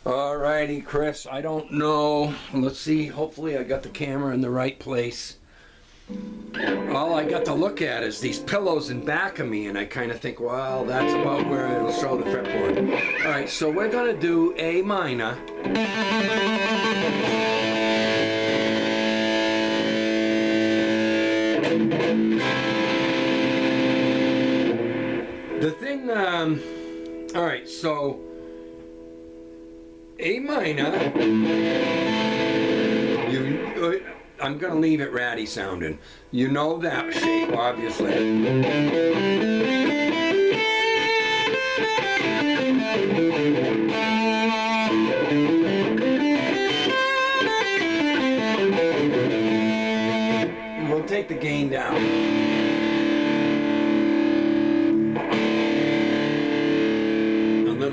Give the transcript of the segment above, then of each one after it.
Alrighty, Chris, I don't know. Let's see, hopefully I got the camera in the right place. All I got to look at is these pillows in back of me, and I kind of think, well, that's about where it'll show the fretboard. Alright, so we're going to do A minor. The thing, alright, so A minor, I'm going to leave it ratty sounding. You know that shape, obviously. We'll take the gain down.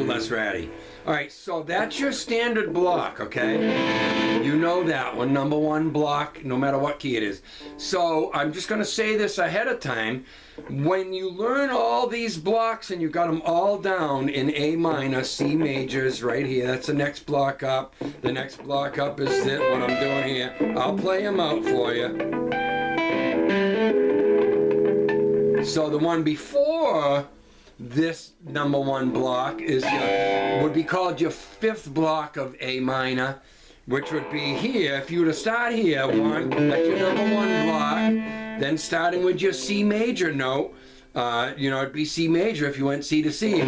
Less ratty. Alright, so that's your standard block, okay? You know that one, number one block, no matter what key it is. So I'm just going to say this ahead of time. When you learn all these blocks and you got them all down in A minor, C majors right here, that's the next block up. The next block up is what I'm doing here. I'll play them out for you. So the one before this number one block is would be called your fifth block of A minor, which would be here. If you were to start here, that's your number one block, then starting with your C major note, you know, it'd be C major if you went C to C.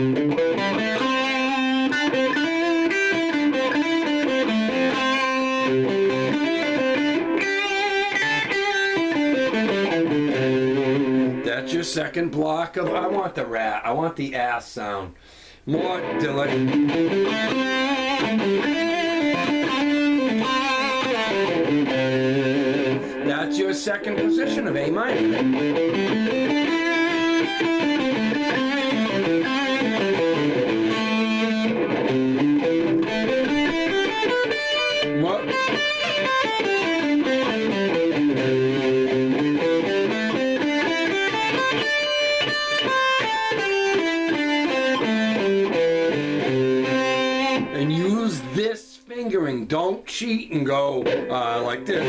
That's your second block of, I want the ass sound. More Dylan. That's your second position of A minor. What? And use this fingering. Don't cheat and go like this.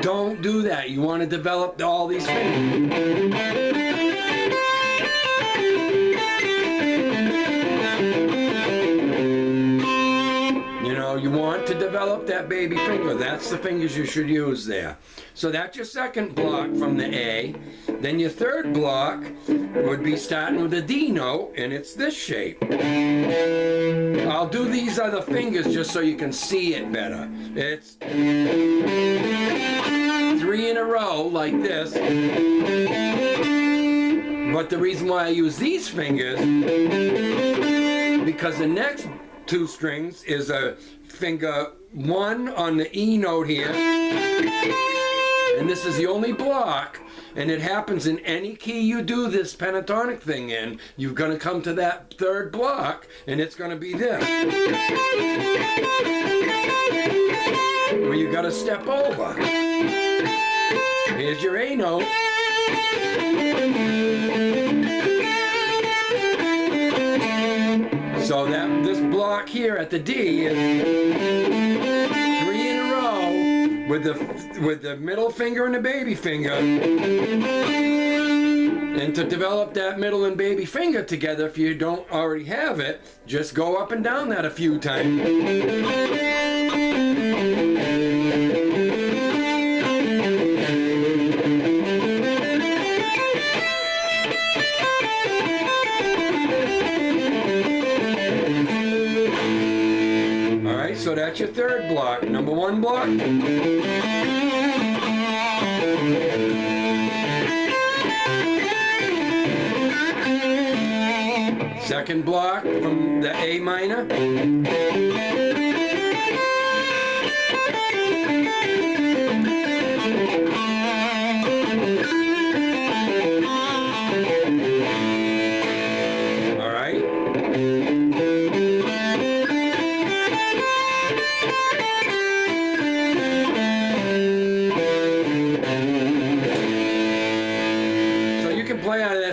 Don't do that. You want to develop all these fingers. You want to develop that baby finger. That's the fingers you should use there. So that's your second block from the A. Then your third block would be starting with a D note, and it's this shape. I'll do these other fingers just so you can see it better. It's 3 in a row like this. But the reason why I use these fingers, because the next 2 strings is a finger 1 on the E note here, and this is the only block, and it happens in any key you do this pentatonic thing in. You're going to come to that third block, and it's going to be this, where you got to step over. Here's your A note. So that this block here at the D is 3 in a row with the middle finger and the baby finger. And to develop that middle and baby finger together, if you don't already have it, just go up and down that a few times. So that's your third block. Number 1 block. Second block from the A minor.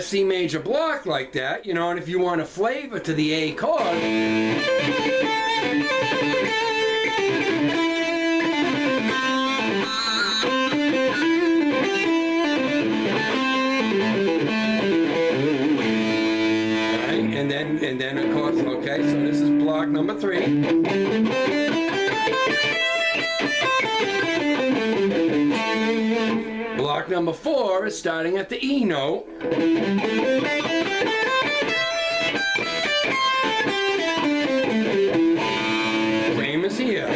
C major major block like that, you know, and if you want a flavor to the A chord, and then of course, okay, so this is block number 3. Block number 4 is starting at the E note. Same as here.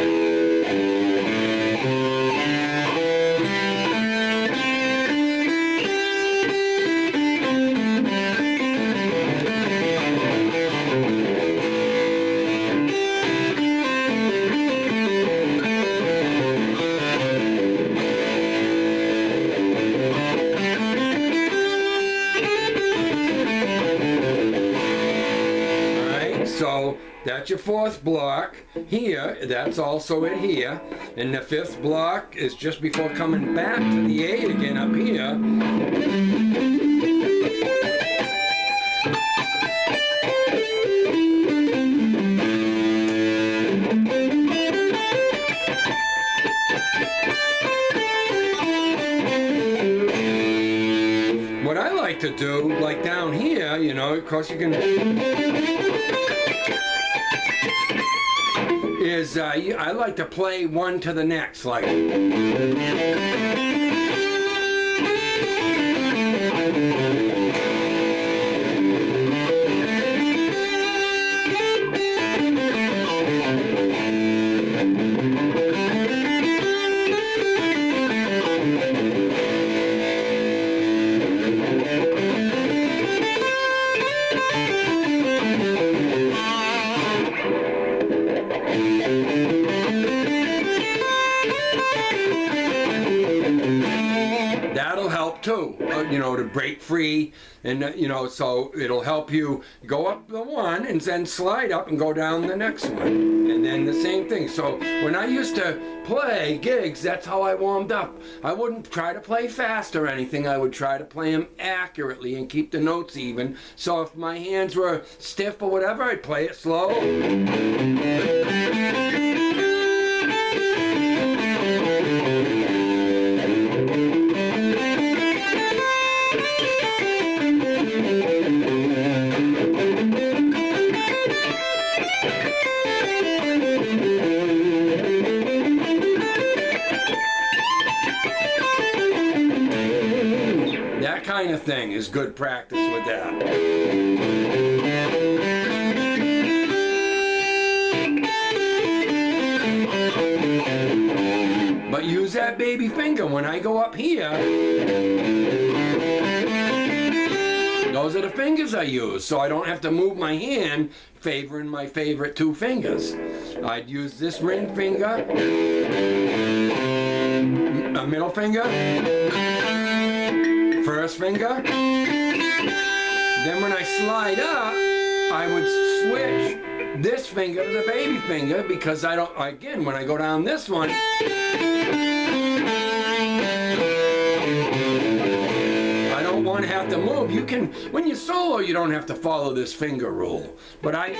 So that's your 4th block here, that's also it here, and the 5th block is just before coming back to the A again up here. What I like to do, like down here, you know, of course you can, is I like to play one to the next, like. That'll help too, you know, to break free, and you know, so it'll help you go up the one and then slide up and go down the next one, and then the same thing. So when I used to play gigs, that's how I warmed up. I wouldn't try to play fast or anything. I would try to play them accurately and keep the notes even. So if my hands were stiff or whatever, I'd play it slow. That kind of thing is good practice with that. But use that baby finger when I go up here. Those are the fingers I use, so I don't have to move my hand favoring my favorite 2 fingers. I'd use this ring finger, a middle finger, first finger. Then when I slide up, I would switch this finger to the baby finger, because I don't, again, when I go down this one, I don't want to have to move. You can, when you solo, you don't have to follow this finger rule. But I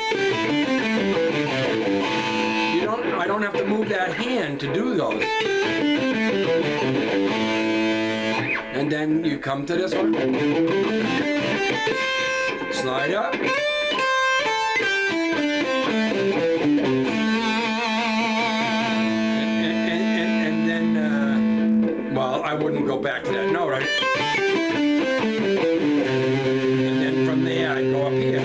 don't have to move that hand to do those. And then you come to this one, slide up, and then, well, I wouldn't go back to that note, right? And then from there, I go up here.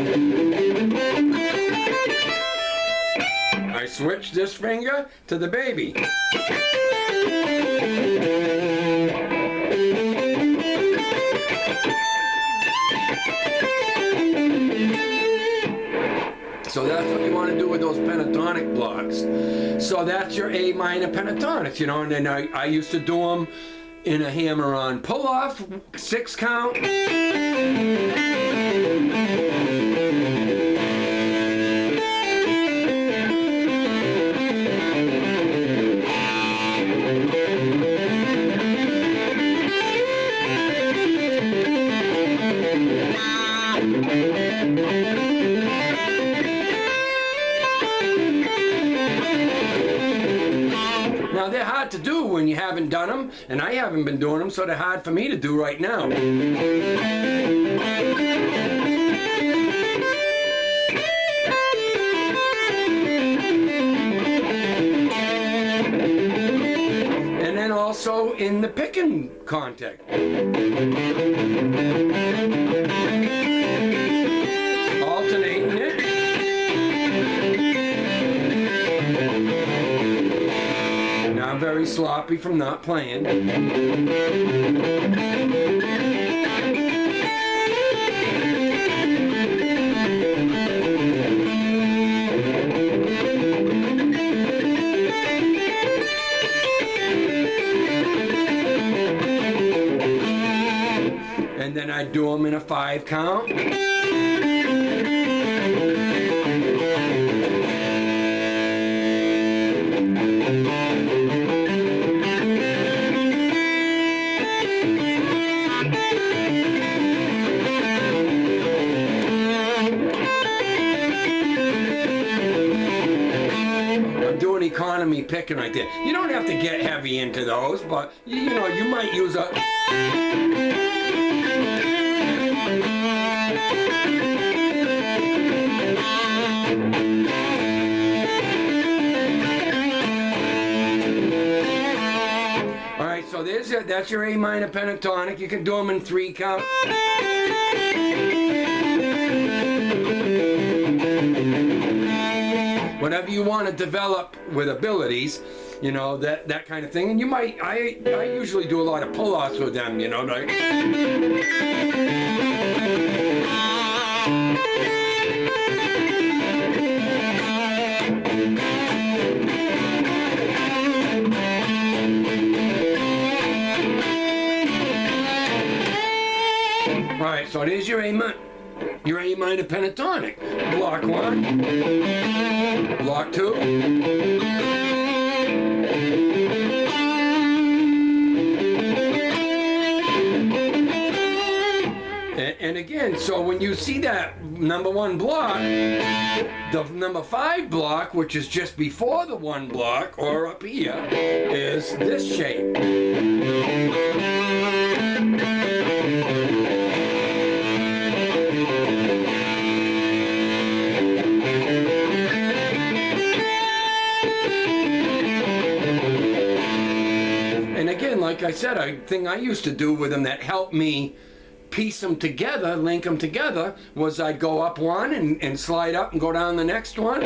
I switch this finger to the baby. So that's what you want to do with those pentatonic blocks. So that's your A minor pentatonics, you know, and then I used to do them in a hammer-on pull-off, 6 count. hard to do when you haven't done them, and I haven't been doing them, so they're hard for me to do right now. And then also in the picking context. Alternating it. Now I'm very sloppy from not playing. And then I do them in a 5 count. I'm doing economy picking right there. You don't have to get heavy into those, but you know, you might use a... Alright, so that's your A minor pentatonic. You can do them in 3 count. Whatever you want to develop with abilities, you know, that kind of thing. And you might, I usually do a lot of pull-offs with them, you know, like... Alright, so there's your A minor pentatonic. Block 1, block 2, and again, so when you see that number 1 block, the number 5 block, which is just before the 1 block, or up here, is this shape. And again, like I said, a thing I used to do with them that helped me piece them together, link them together, was I'd go up one and slide up and go down the next one.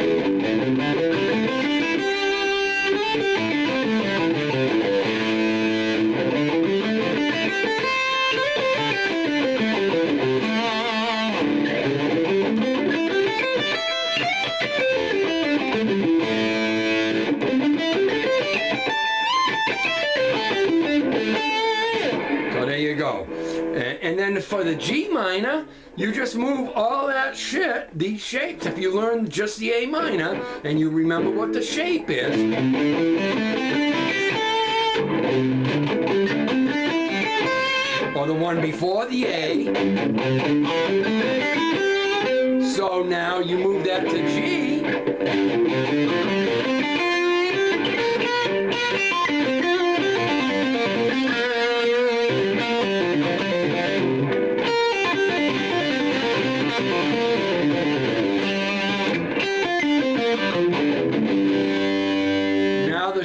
There you go. And then for the G minor, you just move all that shit, these shapes. If you learn just the A minor and you remember what the shape is. Or the one before the A. So now you move that to G.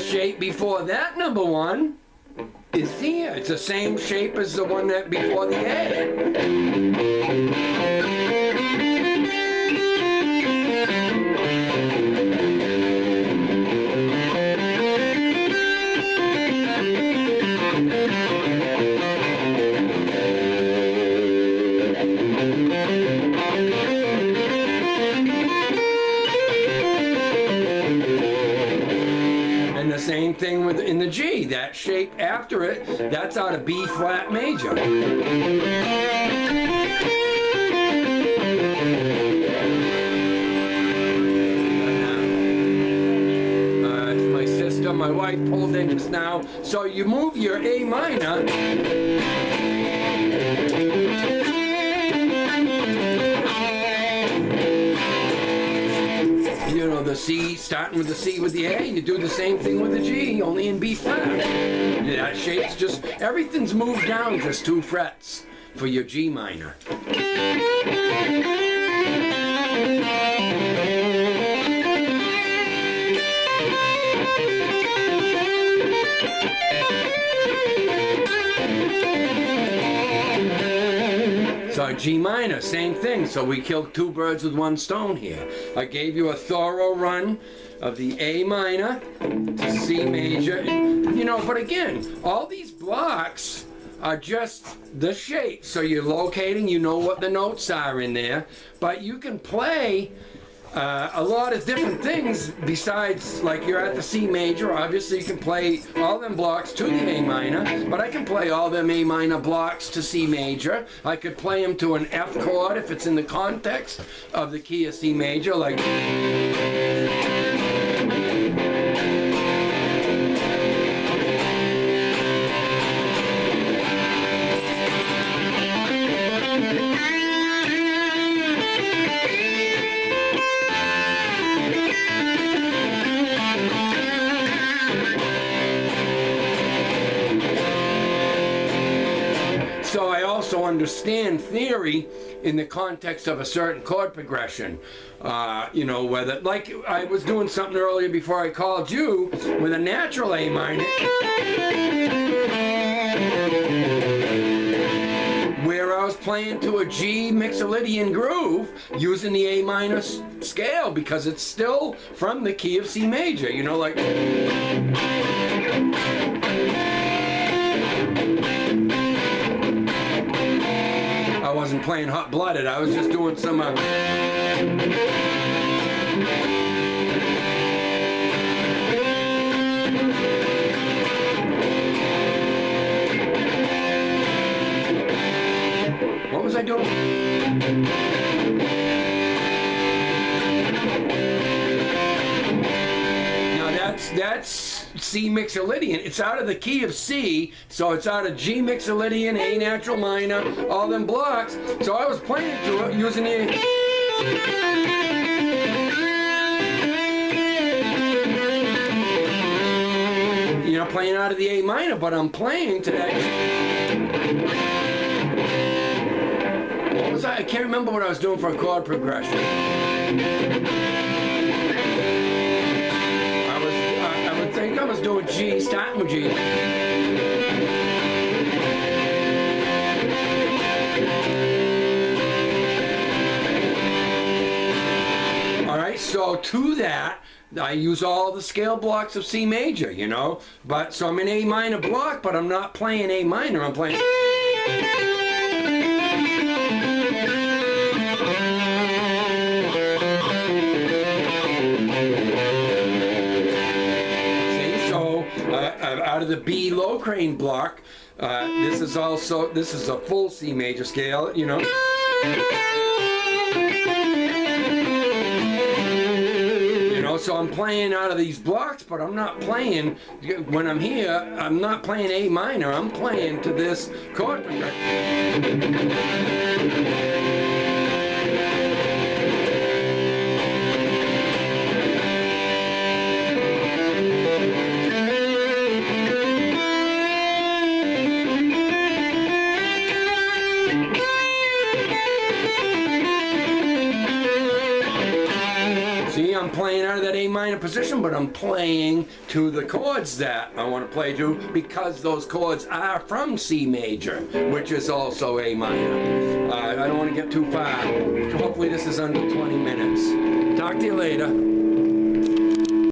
Shape before that number 1 is here. It's the same shape as the one that before the A. Same thing with in the G. That shape after it, that's out of B flat major. It's my sister, my wife pulled in just now. So you move your A minor. you know, the C, starting with the C with the A, you do the same thing with the G, only in B flat. That shape's just, everything's moved down just 2 frets for your G minor. So G minor, same thing. So we killed 2 birds with 1 stone here. I gave you a thorough run of the A minor to C major. You know, but again, all these blocks are just the shape. So you're locating, you know what the notes are in there, but you can play a lot of different things besides, like you're at the C major. Obviously you can play all them blocks to the A minor, but I can play all them A minor blocks to C major. I could play them to an F chord if it's in the context of the key of C major, like understand theory in the context of a certain chord progression. You know, whether, like I was doing something earlier before I called you with a natural A minor, where I was playing to a G Mixolydian groove using the A minor scale because it's still from the key of C major, you know, like I wasn't playing hot-blooded, I was just doing some what was I doing? Now that's C Mixolydian. It's out of the key of C, so it's out of G Mixolydian, A natural minor, all them blocks. So I was playing to it using the you know, playing out of the A minor, but I'm playing to that. What was I can't remember what I was doing for a chord progression. I think I was doing G, starting with G. Alright, so to that, I use all the scale blocks of C major, you know. But so I'm in A minor block, but I'm not playing A minor, I'm playing. Out of the B low crane block, this is a full C major scale, you know. You know, so I'm playing out of these blocks, but I'm not playing, when I'm here, I'm not playing A minor, I'm playing to this chord progression. I'm playing out of that A minor position, but I'm playing to the chords that I want to play to because those chords are from C major, which is also A minor. I don't want to get too far. Hopefully this is under 20 minutes. Talk to you later.